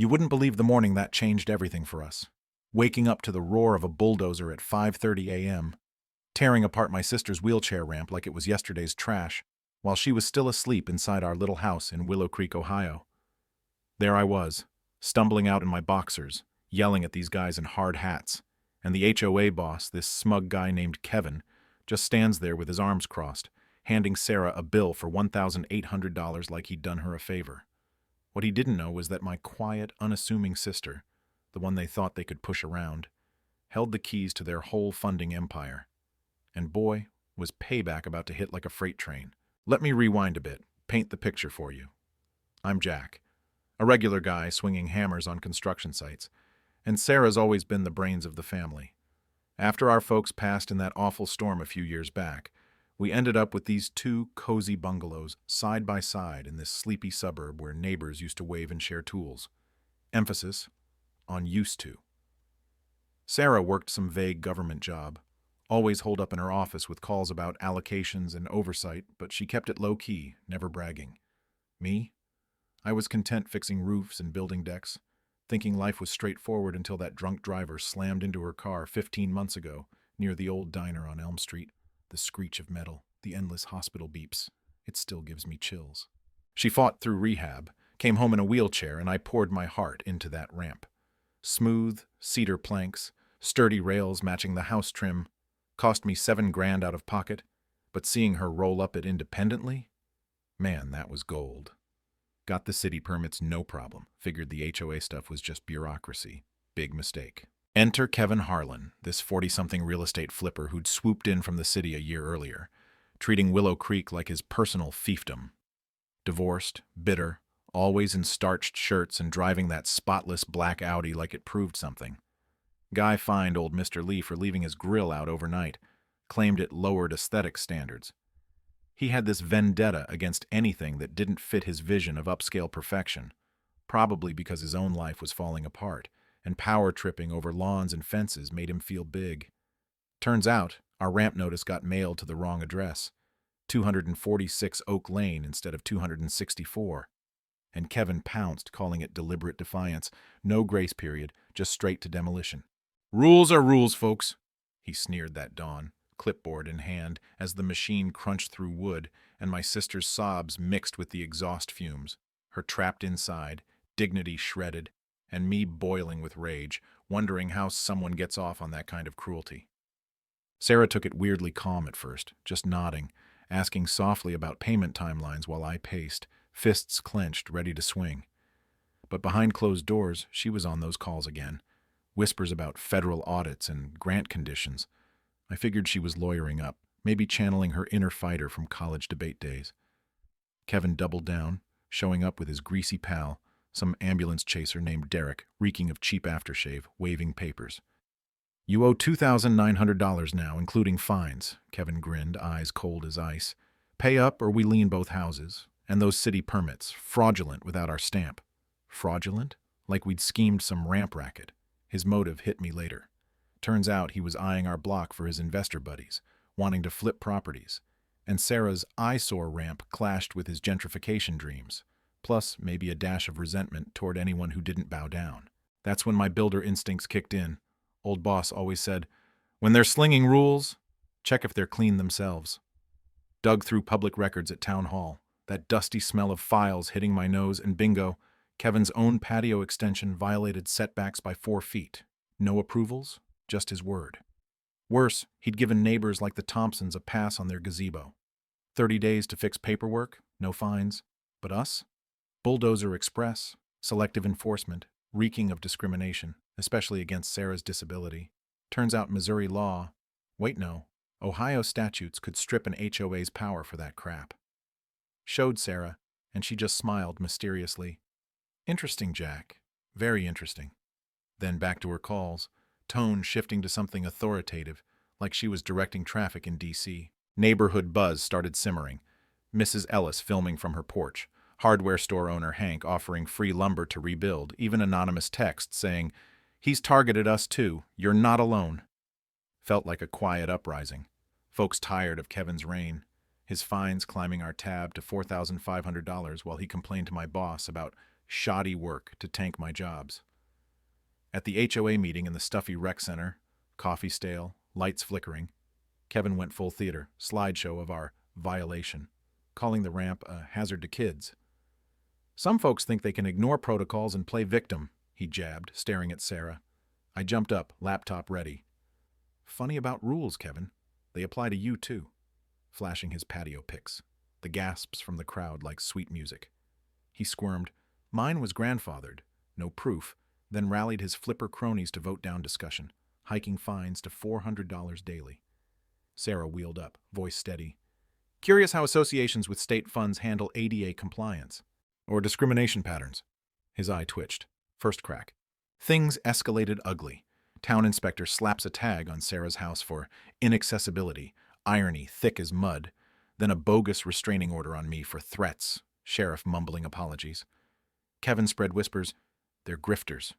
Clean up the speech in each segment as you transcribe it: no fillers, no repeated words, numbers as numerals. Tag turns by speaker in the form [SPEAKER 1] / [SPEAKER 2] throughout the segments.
[SPEAKER 1] You wouldn't believe the morning that changed everything for us. Waking up to the roar of a bulldozer at 5:30 a.m., tearing apart my sister's wheelchair ramp like it was yesterday's trash, while she was still asleep inside our little house in Willow Creek, Ohio. There I was, stumbling out in my boxers, yelling at these guys in hard hats, and the HOA boss, this smug guy named Kevin, just stands there with his arms crossed, handing Sarah a bill for $1,800 like he'd done her a favor. What he didn't know was that my quiet, unassuming sister, the one they thought they could push around, held the keys to their whole funding empire. And boy, was payback about to hit like a freight train. Let me rewind a bit, paint the picture for you. I'm Jack, a regular guy swinging hammers on construction sites, and Sarah's always been the brains of the family. After our folks passed in that awful storm a few years back, we ended up with these two cozy bungalows side by side in this sleepy suburb where neighbors used to wave and share tools. Emphasis on used to. Sarah worked some vague government job, always holed up in her office with calls about allocations and oversight, but she kept it low-key, never bragging. Me? I was content fixing roofs and building decks, thinking life was straightforward until that drunk driver slammed into her car 15 months ago near the old diner on Elm Street. The screech of metal, the endless hospital beeps. It still gives me chills. She fought through rehab, came home in a wheelchair, and I poured my heart into that ramp. Smooth, cedar planks, sturdy rails matching the house trim, cost me $7,000 out of pocket, but seeing her roll up it independently? Man, that was gold. Got the city permits no problem. Figured the HOA stuff was just bureaucracy. Big mistake. Enter Kevin Harlan, this 40-something real estate flipper who'd swooped in from the city a year earlier, treating Willow Creek like his personal fiefdom. Divorced, bitter, always in starched shirts and driving that spotless black Audi like it proved something. Guy fined old Mr. Lee for leaving his grill out overnight, claimed it lowered aesthetic standards. He had this vendetta against anything that didn't fit his vision of upscale perfection, probably because his own life was falling apart, and power tripping over lawns and fences made him feel big. Turns out, our ramp notice got mailed to the wrong address, 246 Oak Lane instead of 264. And Kevin pounced, calling it deliberate defiance, no grace period, just straight to demolition. "Rules are rules, folks," he sneered that dawn, clipboard in hand, as the machine crunched through wood and my sister's sobs mixed with the exhaust fumes, her trapped inside, dignity shredded, and me boiling with rage, wondering how someone gets off on that kind of cruelty. Sarah took it weirdly calm at first, just nodding, asking softly about payment timelines while I paced, fists clenched, ready to swing. But behind closed doors, she was on those calls again, whispers about federal audits and grant conditions. I figured she was lawyering up, maybe channeling her inner fighter from college debate days. Kevin doubled down, showing up with his greasy pal, some ambulance chaser named Derek, reeking of cheap aftershave, waving papers. "You owe $2,900 now, including fines," Kevin grinned, eyes cold as ice. "Pay up or we lien both houses. And those city permits, fraudulent without our stamp." Fraudulent? Like we'd schemed some ramp racket. His motive hit me later. Turns out he was eyeing our block for his investor buddies, wanting to flip properties. And Sarah's eyesore ramp clashed with his gentrification dreams. Plus maybe a dash of resentment toward anyone who didn't bow down. That's when my builder instincts kicked in. Old boss always said, "When they're slinging rules, check if they're clean themselves." Dug through public records at town hall, that dusty smell of files hitting my nose, and bingo, Kevin's own patio extension violated setbacks by 4 feet. No approvals, just his word. Worse, he'd given neighbors like the Thompsons a pass on their gazebo. 30 days to fix paperwork, no fines. But us? Bulldozer Express, selective enforcement, reeking of discrimination, especially against Sarah's disability. Turns out Missouri law, wait no, Ohio statutes could strip an HOA's power for that crap. Showed Sarah, and she just smiled mysteriously. "Interesting, Jack. Very interesting." Then back to her calls, tone shifting to something authoritative, like she was directing traffic in D.C. Neighborhood buzz started simmering. Mrs. Ellis filming from her porch, hardware store owner Hank offering free lumber to rebuild, even anonymous text saying, "He's targeted us too, you're not alone." Felt like a quiet uprising. Folks tired of Kevin's reign, his fines climbing our tab to $4,500 while he complained to my boss about shoddy work to tank my jobs. At the HOA meeting in the stuffy rec center, coffee stale, lights flickering, Kevin went full theater, slideshow of our violation, calling the ramp a hazard to kids. Some folks think they can ignore protocols and play victim, he jabbed, staring at Sarah. I jumped up, laptop ready. Funny about rules, Kevin. They apply to you too. Flashing his patio pics, the gasps from the crowd like sweet music. He squirmed. Mine was grandfathered, no proof, then rallied his flipper cronies to vote down discussion, hiking fines to $400 daily. Sarah wheeled up, voice steady. Curious how associations with state funds handle ADA compliance. Or discrimination patterns. His eye twitched. First crack. Things escalated ugly. Town inspector slaps a tag on Sarah's house for inaccessibility, irony thick as mud, then a bogus restraining order on me for threats, sheriff mumbling apologies. Kevin spread whispers, they're grifters,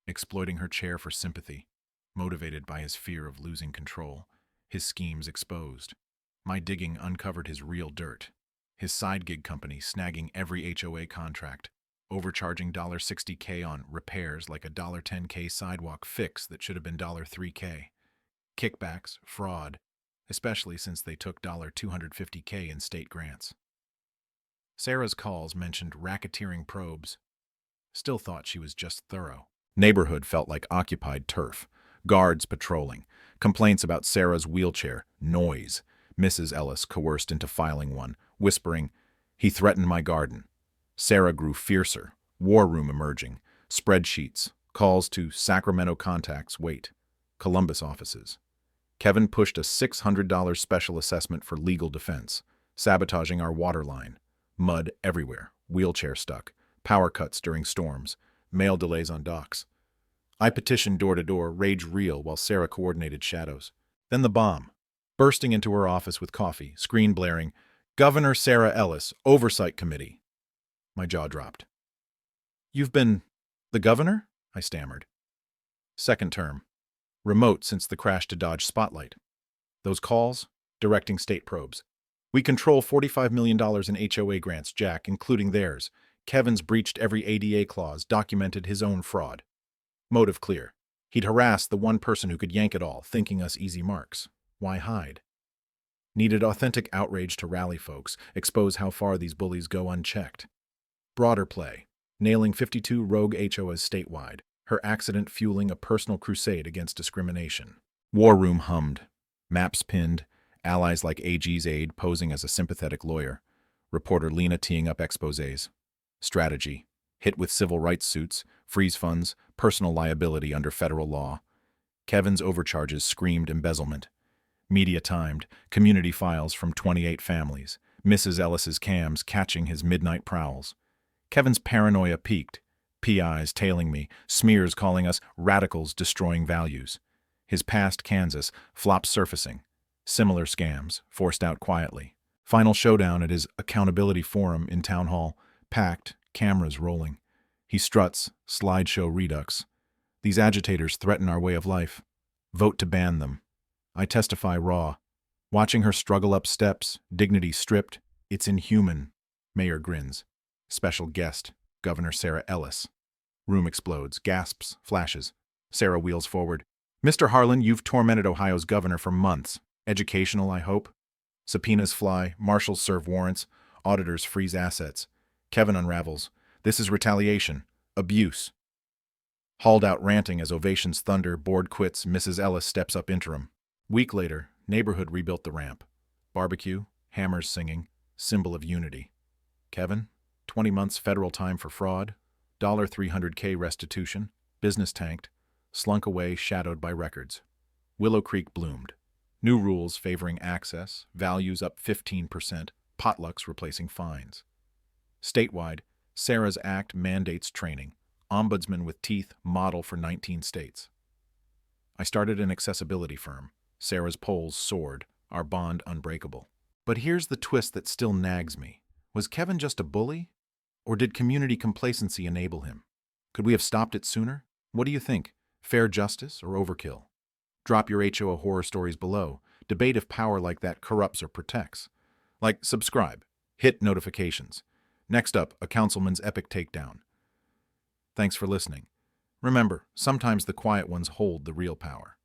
[SPEAKER 1] exploiting her chair for sympathy, motivated by his fear of losing control, his schemes exposed. My digging uncovered his real dirt, his side gig company snagging every HOA contract, overcharging $60K on repairs like a $10K sidewalk fix that should have been $3K. Kickbacks, fraud, especially since they took $250K in state grants. Sarah's calls mentioned racketeering probes. Still thought she was just thorough. Neighborhood felt like occupied turf. Guards patrolling. Complaints about Sarah's wheelchair. Noise. Mrs. Ellis coerced into filing one, whispering, he threatened my garden. Sarah grew fiercer. War room emerging. Spreadsheets. Calls to Sacramento contacts. Wait. Columbus offices. Kevin pushed a $600 special assessment for legal defense, sabotaging our water line. Mud everywhere. Wheelchair stuck. Power cuts during storms. Mail delays on docks. I petitioned door to door, rage real, while Sarah coordinated shadows. Then the bomb. Bursting into her office with coffee, screen blaring, Governor Sarah Ellis, Oversight Committee. My jaw dropped. You've been the governor? I stammered. Second term. Remote since the crash to dodge spotlight. Those calls? Directing state probes. We control $45 million in HOA grants, Jack, including theirs. Kevin's breached every ADA clause, documented his own fraud. Motive clear. He'd harassed the one person who could yank it all, thinking us easy marks. Why hide? Needed authentic outrage to rally folks, expose how far these bullies go unchecked. Broader play. Nailing 52 rogue HOAs statewide. Her accident fueling a personal crusade against discrimination. War room hummed. Maps pinned. Allies like AG's aide posing as a sympathetic lawyer. Reporter Lena teeing up exposés. Strategy. Hit with civil rights suits, freeze funds, personal liability under federal law. Kevin's overcharges screamed embezzlement. Media timed, community files from 28 families. Mrs. Ellis's cams catching his midnight prowls. Kevin's paranoia peaked. PIs tailing me, smears calling us radicals destroying values. His past Kansas, flops surfacing. Similar scams, forced out quietly. Final showdown at his accountability forum in town hall, packed, cameras rolling. He struts, slideshow redux. These agitators threaten our way of life. Vote to ban them. I testify raw. Watching her struggle up steps, dignity stripped, it's inhuman. Mayor grins. Special guest, Governor Sarah Ellis. Room explodes, gasps, flashes. Sarah wheels forward. Mr. Harlan, you've tormented Ohio's governor for months. Educational, I hope. Subpoenas fly, marshals serve warrants, auditors freeze assets. Kevin unravels. This is retaliation. Abuse. Hauled out ranting as ovations thunder, board quits, Mrs. Ellis steps up interim. Week later, neighborhood rebuilt the ramp. Barbecue, hammers singing, symbol of unity. Kevin, 20 months federal time for fraud, $300K restitution, business tanked, slunk away shadowed by records. Willow Creek bloomed. New rules favoring access, values up 15%, potlucks replacing fines. Statewide, Sarah's Act mandates training, ombudsman with teeth model for 19 states. I started an accessibility firm. Sarah's polls soared, our bond unbreakable. But here's the twist that still nags me. Was Kevin just a bully? Or did community complacency enable him? Could we have stopped it sooner? What do you think? Fair justice or overkill? Drop your HOA horror stories below. Debate if power like that corrupts or protects. Like, subscribe. Hit notifications. Next up, a councilman's epic takedown. Thanks for listening. Remember, sometimes the quiet ones hold the real power.